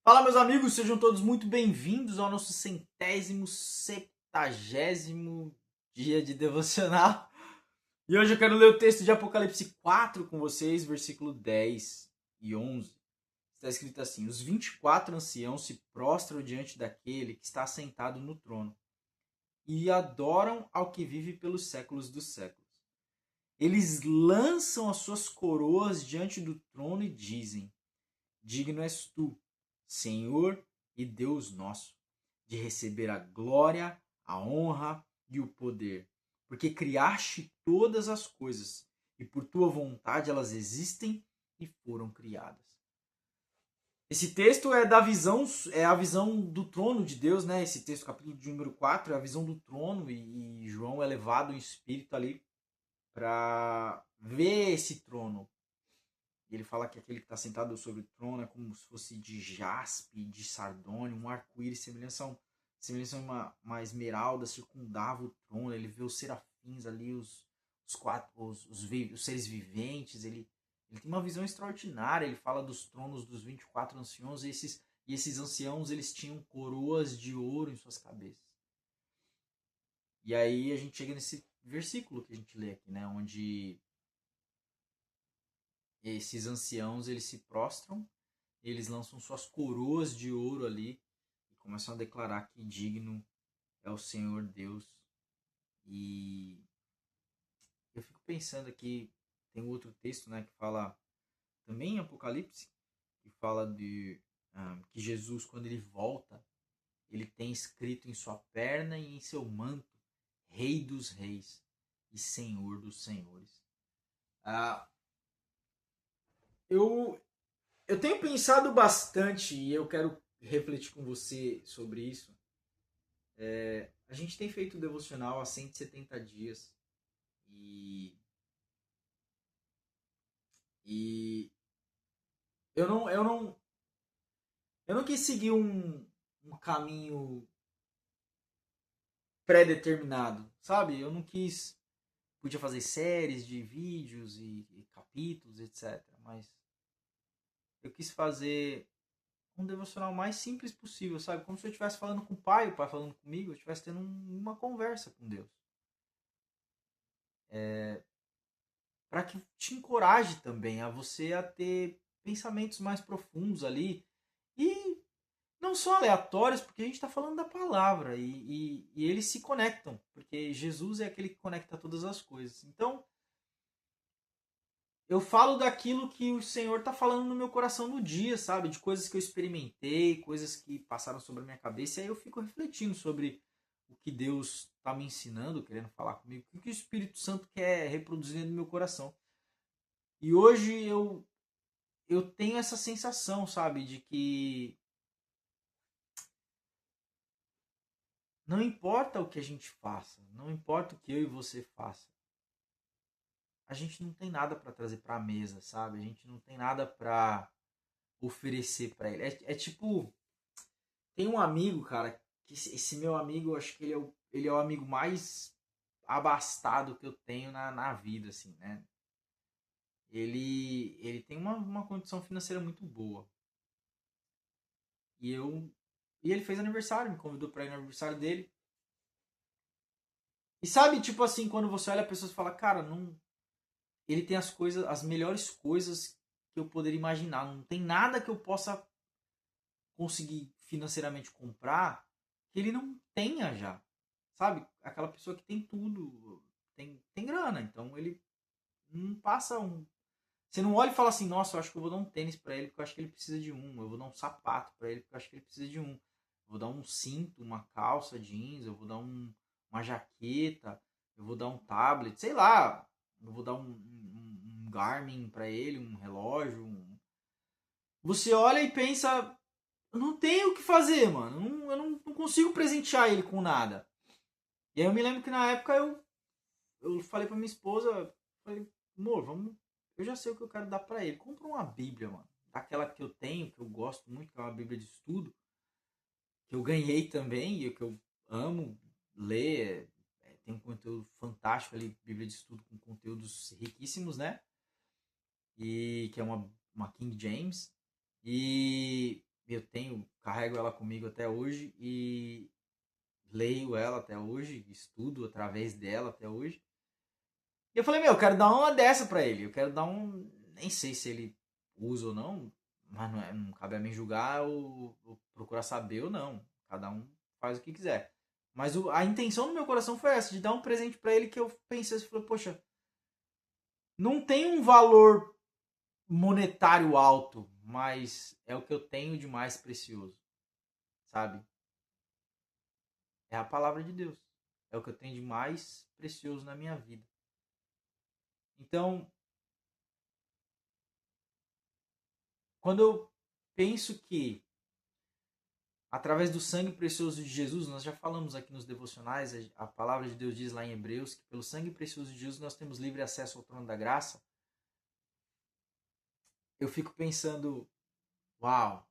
Fala, meus amigos, sejam todos muito bem-vindos ao nosso 170º dia de devocional. E hoje eu quero ler o texto de Apocalipse 4 com vocês, versículo 10 e 11. Está escrito assim: Os 24 anciãos se prostram diante daquele que está sentado no trono e adoram ao que vive pelos séculos dos séculos. Eles lançam as suas coroas diante do trono e dizem: Digno és tu, Senhor e Deus nosso, de receber a glória, a honra e o poder, porque criaste todas as coisas, e por tua vontade elas existem e foram criadas. Esse texto é da visão, é a visão do trono de Deus, né? Esse texto, capítulo de número 4, é a visão do trono, e João é levado em espírito ali para ver esse trono. Ele fala que aquele que está sentado sobre o trono é como se fosse de jaspe, de sardônio, um arco-íris, semelhança a uma esmeralda circundava o trono. Ele vê os serafins ali, os seres viventes. Ele tem uma visão extraordinária. Ele fala dos tronos dos 24 anciãos. E esses anciãos eles tinham coroas de ouro em suas cabeças. E aí a gente chega nesse versículo que a gente lê aqui, né? Onde esses anciãos eles se prostram, eles lançam suas coroas de ouro ali e começam a declarar que digno é o Senhor Deus. E eu fico pensando aqui, tem outro texto, né, que fala também em Apocalipse, que fala de que Jesus, quando ele volta, ele tem escrito em sua perna e em seu manto Rei dos Reis e Senhor dos Senhores. Ah, eu, eu tenho pensado bastante e eu quero refletir com você sobre isso. A gente tem feito o devocional há 170 dias e, e eu, não, eu, não, eu não quis seguir um caminho pré-determinado, sabe? Eu não quis. Podia fazer séries de vídeos e capítulos, etc. Mas eu quis fazer um devocional mais simples possível, sabe? Como se eu estivesse falando com o pai falando comigo, eu estivesse tendo uma conversa com Deus. Para que te encoraje também a você a ter pensamentos mais profundos ali e não só aleatórios, porque a gente está falando da palavra e eles se conectam, porque Jesus é aquele que conecta todas as coisas. Então, eu falo daquilo que o Senhor está falando no meu coração no dia, sabe? De coisas que eu experimentei, coisas que passaram sobre a minha cabeça, e aí eu fico refletindo sobre o que Deus está me ensinando, querendo falar comigo, o que o Espírito Santo quer reproduzir no meu coração. E hoje eu tenho essa sensação, sabe, de que não importa o que a gente faça, não importa o que eu e você faça, a gente não tem nada para trazer para a mesa, sabe? A gente não tem nada para oferecer para ele. É tipo, tem um amigo, cara, que esse meu amigo, eu acho que ele é o amigo mais abastado que eu tenho na vida, assim, né? Ele tem uma condição financeira muito boa. E eu e ele fez aniversário, me convidou para ir no aniversário dele. E sabe, tipo assim, quando você olha a pessoa e fala, cara, não, ele tem as coisas, as melhores coisas que eu poderia imaginar. Não tem nada que eu possa conseguir financeiramente comprar que ele não tenha já. Sabe? Aquela pessoa que tem tudo, tem grana. Então ele não passa um. Você não olha e fala assim, nossa, eu acho que eu vou dar um tênis pra ele porque eu acho que ele precisa de um. Eu vou dar um sapato pra ele porque eu acho que ele precisa de um. Eu vou dar um cinto, uma calça jeans, eu vou dar uma jaqueta, eu vou dar um tablet, sei lá. Eu vou dar um Garmin pra ele, um relógio. Você olha e pensa, eu não tenho o que fazer, mano. Eu não consigo presentear ele com nada. E aí eu me lembro que na época eu falei pra minha esposa, falei, amor, vamos. Eu já sei o que eu quero dar pra ele. Compra uma Bíblia, mano. Daquela que eu tenho, que eu gosto muito, que é uma Bíblia de estudo, que eu ganhei também, e que eu amo ler. Tem um conteúdo fantástico ali, Bíblia de estudo com conteúdos riquíssimos, né? E que é uma King James. E carrego ela comigo até hoje e leio ela até hoje, estudo através dela até hoje. E eu falei, eu quero dar uma dessa pra ele. Eu quero dar nem sei se ele usa ou não, mas não cabe a mim julgar ou procurar saber ou não. Cada um faz o que quiser. Mas a intenção do meu coração foi essa, de dar um presente pra ele que eu pensei assim, falei, poxa, não tem um valor monetário alto, mas é o que eu tenho de mais precioso, sabe? É a palavra de Deus. É o que eu tenho de mais precioso na minha vida. Então, quando eu penso que através do sangue precioso de Jesus, nós já falamos aqui nos devocionais, a palavra de Deus diz lá em Hebreus que pelo sangue precioso de Jesus nós temos livre acesso ao trono da graça. Eu fico pensando, uau,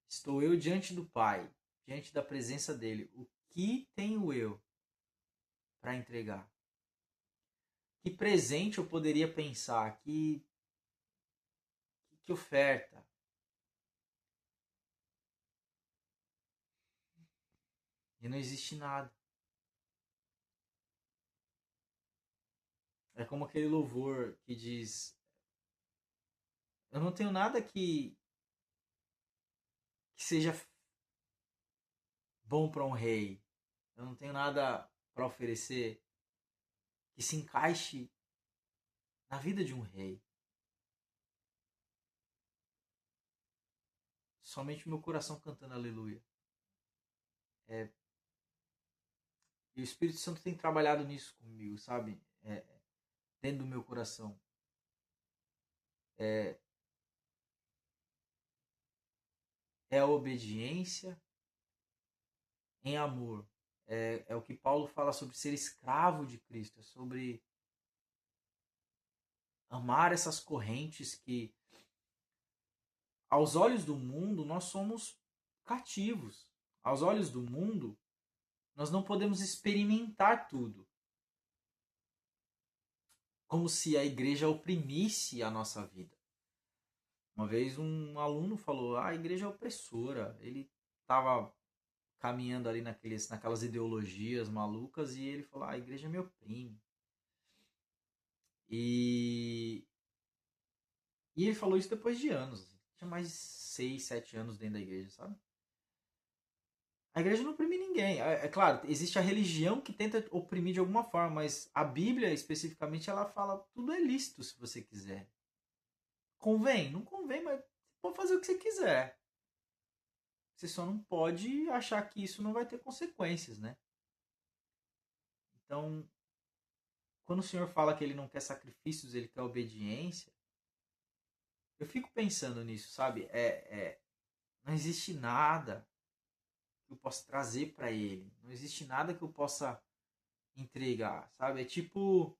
estou eu diante do Pai, diante da presença dele. O que tenho eu para entregar? Que presente eu poderia pensar? Que oferta? E não existe nada. É como aquele louvor que diz: eu não tenho nada que seja bom para um rei. Eu não tenho nada para oferecer que se encaixe na vida de um rei. Somente o meu coração cantando aleluia. E o Espírito Santo tem trabalhado nisso comigo, sabe? Dentro do meu coração. É, é a obediência em amor. É o que Paulo fala sobre ser escravo de Cristo. É sobre amar essas correntes que, aos olhos do mundo, nós somos cativos. Aos olhos do mundo, nós não podemos experimentar tudo. Como se a igreja oprimisse a nossa vida. Uma vez um aluno falou, a igreja é opressora. Ele estava caminhando ali naquelas ideologias malucas e ele falou, a igreja me oprime. E ele falou isso depois de anos. Tinha mais de 6, 7 anos dentro da igreja, sabe? A igreja não oprime ninguém. É claro, existe a religião que tenta oprimir de alguma forma, mas a Bíblia, especificamente, ela fala tudo é lícito se você quiser. Convém? Não convém, mas você pode fazer o que você quiser. Você só não pode achar que isso não vai ter consequências, né? Então, quando o Senhor fala que ele não quer sacrifícios, ele quer obediência, eu fico pensando nisso, sabe? Não existe nada que eu possa trazer para ele. Não existe nada que eu possa entregar, sabe? É tipo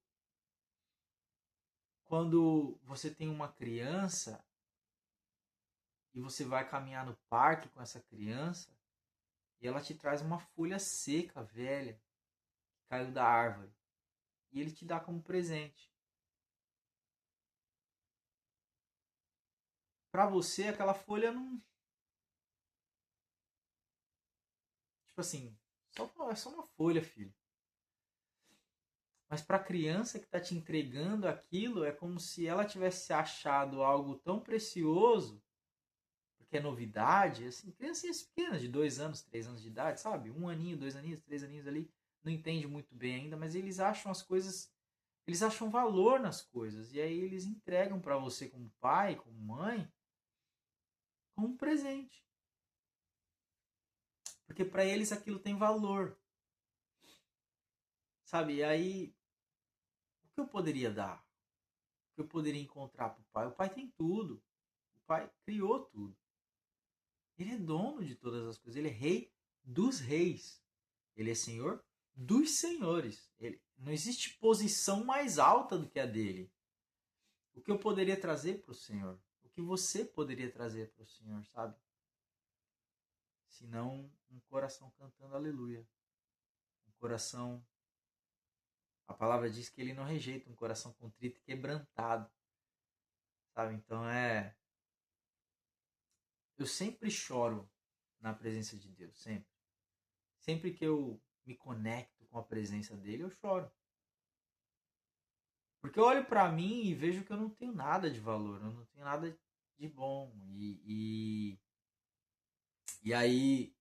quando você tem uma criança e você vai caminhar no parque com essa criança e ela te traz uma folha seca, velha, que caiu da árvore. E ele te dá como presente. Para você, aquela folha não. Tipo assim, é só uma folha, filho. Mas para a criança que está te entregando aquilo, é como se ela tivesse achado algo tão precioso, porque é novidade, assim, criancinhas pequenas, de 2 anos, 3 anos de idade, sabe? 1 aninho, 2 aninhos, 3 aninhos ali, não entende muito bem ainda, mas eles acham as coisas, eles acham valor nas coisas, e aí eles entregam para você como pai, como mãe, como um presente. Porque para eles aquilo tem valor, sabe? E aí, o que eu poderia dar? O que eu poderia encontrar para o pai? O pai tem tudo. O pai criou tudo. Ele é dono de todas as coisas. Ele é rei dos reis. Ele é senhor dos senhores. Não existe posição mais alta do que a dele. O que eu poderia trazer para o Senhor? O que você poderia trazer para o Senhor, sabe? Se não um coração cantando aleluia. Um coração. A palavra diz que ele não rejeita um coração contrito e quebrantado. Sabe? Então eu sempre choro na presença de Deus, sempre. Sempre que eu me conecto com a presença dele, eu choro. Porque eu olho pra mim e vejo que eu não tenho nada de valor, eu não tenho nada de bom. E aí,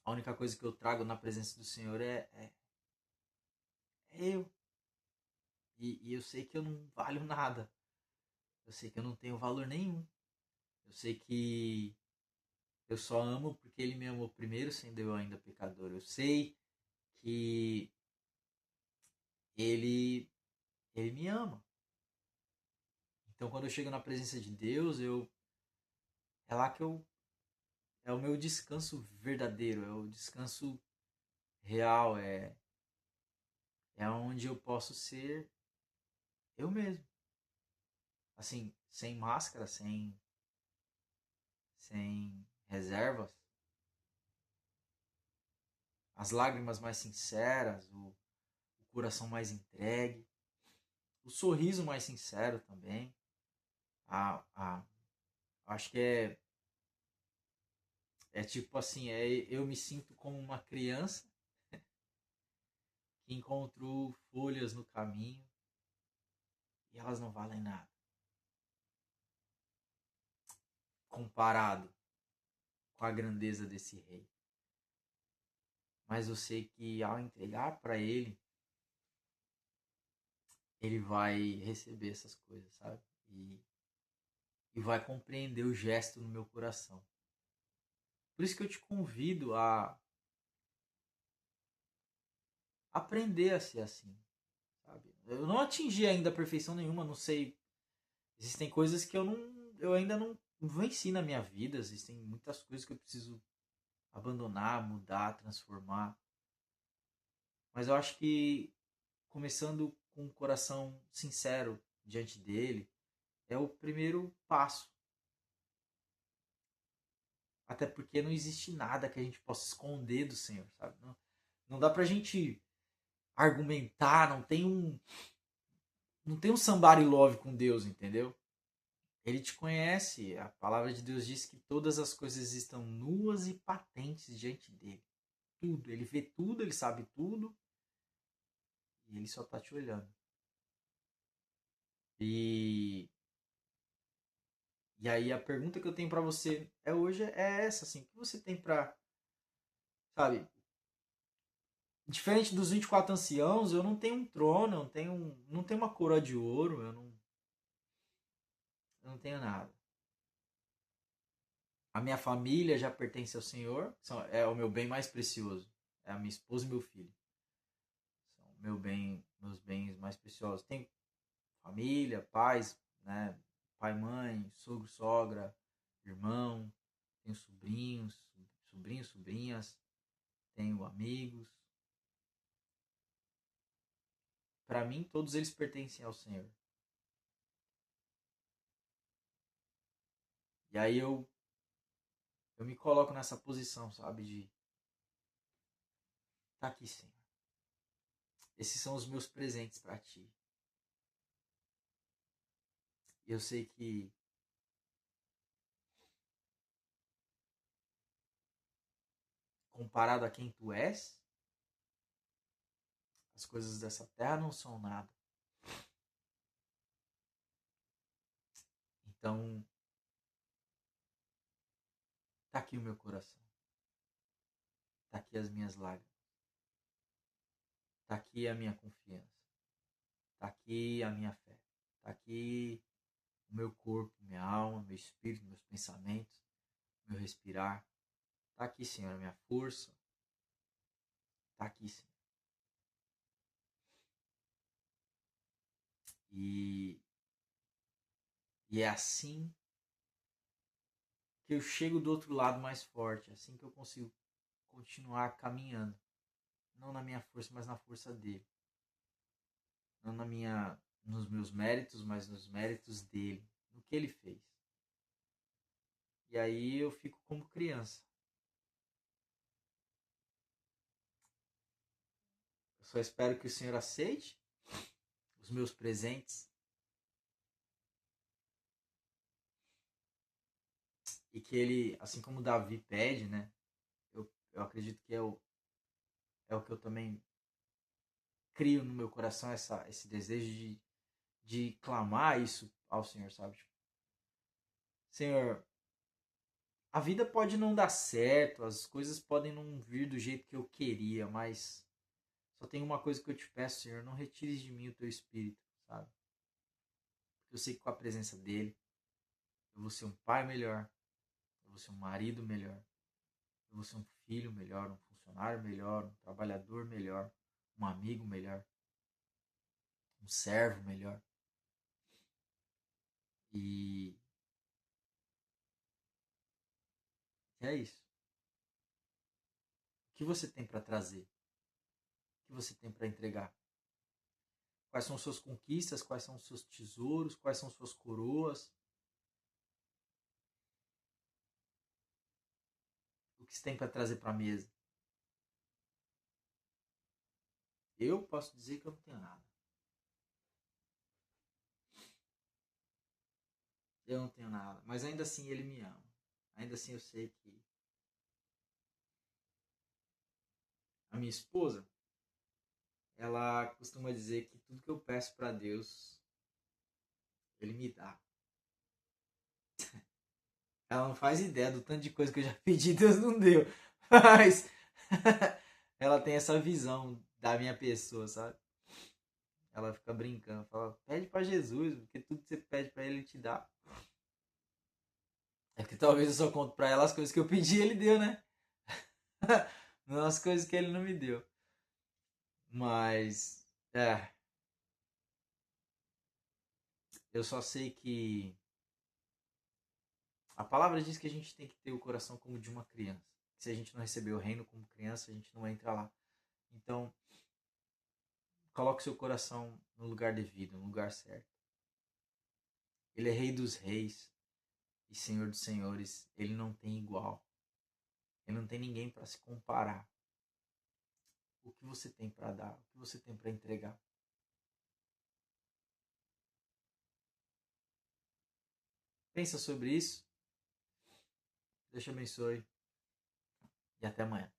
a única coisa que eu trago na presença do Senhor é eu. E eu sei que eu não valho nada. Eu sei que eu não tenho valor nenhum. Eu sei que eu só amo porque ele me amou primeiro, sendo eu ainda pecador. Eu sei que ele, ele me ama. Então, quando eu chego na presença de Deus, é lá que é o meu descanso verdadeiro, é o descanso real, é onde eu posso ser eu mesmo. Assim, sem máscara, sem reservas, as lágrimas mais sinceras, o coração mais entregue, o sorriso mais sincero também. A, acho que é tipo assim, eu me sinto como uma criança que encontrou folhas no caminho e elas não valem nada comparado com a grandeza desse rei. Mas eu sei que ao entregar para ele, ele vai receber essas coisas, sabe? E vai compreender o gesto no meu coração. Por isso que eu te convido a aprender a ser assim, sabe? Eu não atingi ainda a perfeição nenhuma, não sei. Existem coisas que eu ainda não venci na minha vida, existem muitas coisas que eu preciso abandonar, mudar, transformar. Mas eu acho que começando com um coração sincero diante dele é o primeiro passo. Até porque não existe nada que a gente possa esconder do Senhor, sabe? Não dá pra gente argumentar, não tem um somebody love com Deus, entendeu? Ele te conhece, a palavra de Deus diz que todas as coisas estão nuas e patentes diante dele. Tudo, ele vê tudo, ele sabe tudo e ele só tá te olhando. E aí a pergunta que eu tenho pra você hoje é essa, assim, o que você tem pra, sabe, diferente dos 24 anciãos, eu não tenho um trono, não tenho uma coroa de ouro, eu não tenho nada. A minha família já pertence ao Senhor, é o meu bem mais precioso. É a minha esposa e meu filho. São meus bens mais preciosos. Tenho família, pais, né? Pai, mãe, sogro, sogra, irmão, tenho sobrinhos, sobrinhas, tenho amigos. Para mim, todos eles pertencem ao Senhor. E aí eu me coloco nessa posição, sabe, de tá aqui, Senhor. Esses são os meus presentes para ti. Eu sei que comparado a quem tu és, as coisas dessa terra não são nada. Então, tá aqui o meu coração. Tá aqui as minhas lágrimas. Tá aqui a minha confiança. Tá aqui a minha fé. Tá aqui o meu corpo, minha alma, meu espírito, meus pensamentos, meu respirar. Tá aqui, Senhor, a minha força. Tá aqui, Senhor. E, e é assim que eu chego do outro lado mais forte. É assim que eu consigo continuar caminhando. Não na minha força, mas na força dele. Não nos meus méritos, mas nos méritos dele. No que ele fez. E aí eu fico como criança. Eu só espero que o Senhor aceite os meus presentes E que ele, assim como Davi pede, né? Eu acredito que é o que eu também crio no meu coração, esse desejo de clamar isso ao Senhor, sabe? Tipo, Senhor, a vida pode não dar certo, as coisas podem não vir do jeito que eu queria, mas só tem uma coisa que eu te peço, Senhor, não retires de mim o teu espírito, sabe? Porque eu sei que com a presença dele, eu vou ser um pai melhor, eu vou ser um marido melhor, eu vou ser um filho melhor, um funcionário melhor, um trabalhador melhor, um amigo melhor, um servo melhor. E é isso. O que você tem para trazer? O que você tem para entregar? Quais são suas conquistas? Quais são os seus tesouros? Quais são suas coroas? O que você tem para trazer para a mesa? Eu posso dizer que eu não tenho nada. Eu não tenho nada. Mas ainda assim ele me ama. Ainda assim eu sei que a minha esposa, ela costuma dizer que tudo que eu peço para Deus, ele me dá. Ela não faz ideia do tanto de coisa que eu já pedi, Deus não deu. Mas ela tem essa visão da minha pessoa, sabe? Ela fica brincando, fala, pede para Jesus, porque tudo que você pede para ele te dá. É que talvez eu só conto pra ela as coisas que eu pedi, ele deu, né? Não as coisas que ele não me deu. Mas, eu só sei que a palavra diz que a gente tem que ter o coração como de uma criança. Se a gente não receber o reino como criança, a gente não entra lá. Então, coloque seu coração no lugar devido, no lugar certo. Ele é Rei dos Reis e Senhor dos Senhores. Ele não tem igual. Ele não tem ninguém para se comparar. O que você tem para dar? O que você tem para entregar? Pensa sobre isso. Deus te abençoe e até amanhã.